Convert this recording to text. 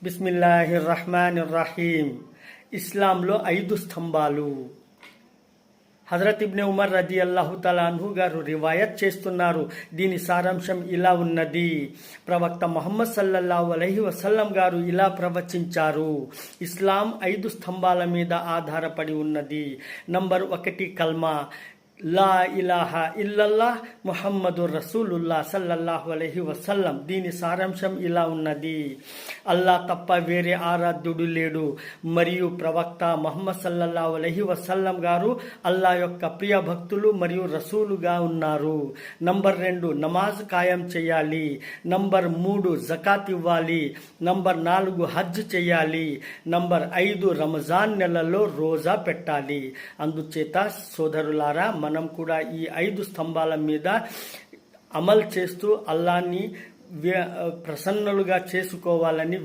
బిస్మిల్లాహిర్రహ్మానిర్రహీం. ఇస్లాంలో 5 స్తంభాలు. హజరత్ ఇబ్నే ఉమర్ రదియల్లాహు తఆలా అన్హు గారు రివాయత్ చేస్తున్నారు. దీని సారాంశం ఇలా ఉన్నది. ప్రవక్త ముహమ్మద్ సల్లల్లాహు అలైహి వసల్లం గారు ఇలా ప్రవచించారు. ఇస్లాం 5 స్తంభాల మీద ఆధారపడి ఉన్నది. నంబర్ 1 కల్మా, లా ఇలాహా ఇల్లల్లాహ్ ముహమ్మదుర్ రసూలుల్లాహ్ సల్లల్లాహు అలైహి వసల్లం. దీని సారాంశం ఇలా ఉన్నది. అల్లా తప్ప వేరే ఆరాధ్యుడు లేడు మరియు ప్రవక్త ముహమ్మద్ సల్లల్లాహు అలైహి వసల్లం గారు అల్లా యొక్క ప్రియ భక్తులు మరియు రసూలుగా ఉన్నారు. నంబర్ 2 నమాజ్ ఖాయం చేయాలి. నంబర్ 3 జకాత్ ఇవ్వాలి. నంబర్ 4 హజ్ చేయాలి. నంబర్ 5 రంజాన్ నెలలో రోజా పెట్టాలి. అందుచేత సోదరులారా, మనం కూడా ఈ 5 స్తంభాల మీద అమలు చేస్తూ అల్లాని ప్రసన్నులుగా చేసుకోవాలని